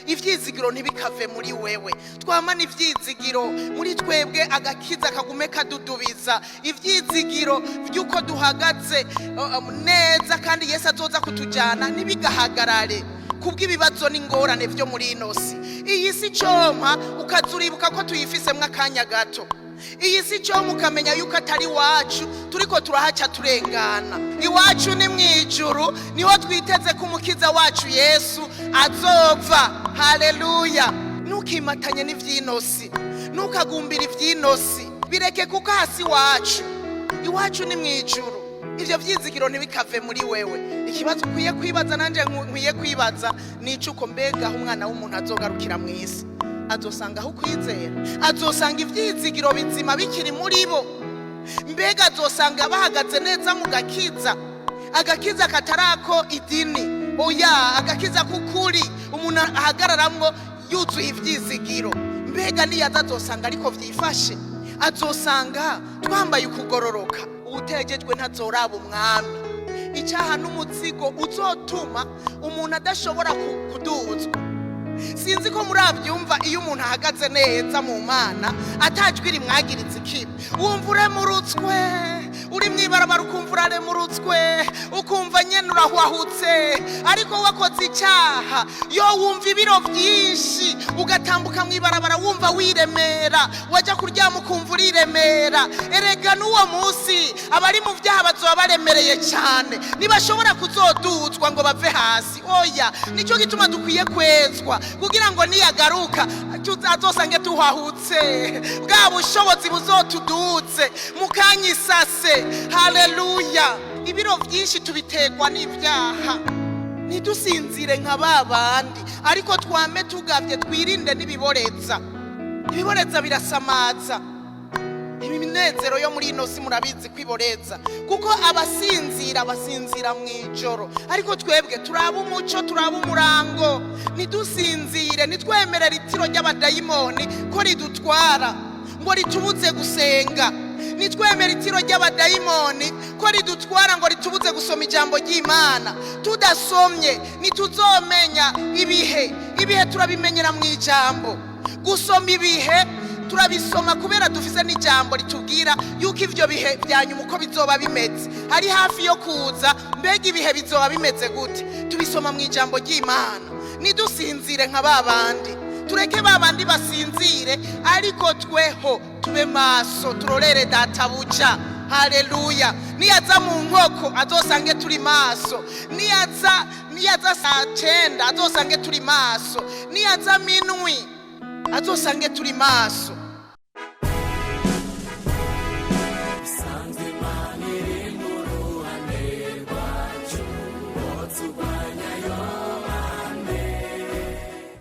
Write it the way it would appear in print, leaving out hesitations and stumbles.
ivyizigiro ntibikave muri wewe. Twamana ivyizigiro muri twebwe, agakiza kagume kadudubiza, ivyizigiro vyuko duhagaze neza kandi Yesu azoza kutujana ntibigahagarare kubw'ibibazo n'ingorane vyo muri ino si. Iyi si coma ukazuribuka ko tuyifisemwe akanya gato. Iyi si coma ukamenya yuko atari wacu, turiko turahaca turengana. Iwacu ni mw'ijuru, niho twiteze ko umukiza wacu Yesu azova. Haleluya! Nukimatanye n'ivyinosi, nukagumbira ivyinosi, bireke kuko hasi wacu. Iwacu ni mw'ijuru. Ivyo vyizigiro ntibikave muri wewe. Ikibazo ukwiye kwibaza, nanje nkwiye kwibaza, nicuko mbega umwana w'umuntu azogarukira mw'isi, azosanga aho kwizera, azosanga ivyizigiro bizima bikiri muri bo. Mbega azosanga bahagaze neza mu gakiza, agakiza katarako idini, oya, agakiza kukuri umuntu ahagararamwo yuzuye ivyizigiro. Mbega niyaza azosanga ariko vyifashe, azosanga twambaye ukugororoka, utegejwe ntazoraba umwami. Icyaha n'umuzigo uzotuma umuntu adashobora kuduzwa. Sinzi ko murabyumva, iyo umuntu ahagaze neza mu Mana atajwi rimwagiriza ikibi, wumva uremurutswe, uri mwibarabara ukumva uraremurutswe, ukumva nyene urahwahutse. Ariko wakoze icyaha, yo wumva ibiro byinshi, ugatambuka mwibarabara wumva wiremera, waja kuryama ukumva uriremera. Erega n'uwo munsi abari mu vyaha bazoba baremereye cyane, ntibashobora kuzoduzwa ngo bave hasi. Oya, nico gituma dukwiye kwezwa, kugira ngo niyagaruka azosange tuhahutse, bwa bushobozi buzotuduze mukanyisase. Haleluya! Ibiro byinshi tubitegwa n'ivyaha, ntidusinzire nka babandi, ariko twame tugavye, twirinde n'ibiboreza. Ibiboreza birasamaza. Iminezero yo muri ino si murabizi kwiboreza, kuko abasinzira basinzira mw'ijoro, ariko twebwe turaba umuco, turaba umurango. Ntidusinzire, nitwemerera itiro ry'abadayimoni ko ridutwara ngo ritubuze gusenga. Nitwemera itiro ry'abadayimoni ko ridutwara ngo ritubuze gusoma ijambo ry'Imana. Tudasomye nituzomenya ibihe turabimenyera mw'ijambo. Gusoma ibihe turabisoma kubera dufise n'ijambo ritubwira yuko ivyo bihe byanyuma uko bizoba bimeze, ari hafi yo kuza. Mbega ibihe bizoba bimeze gute? Tubisoma mw'ijambo ry'Imana. Nidusinzire nka babandi, tureke babandi basinzire, ariko tweho tube maso, turorere databuja. Haleluya! Niyaza mu nkoko azosange turi maso, niyaza saa 9 azosange turi maso, niyaza minwi azosange turi maso. Sanze manere mu ruhande rwacu,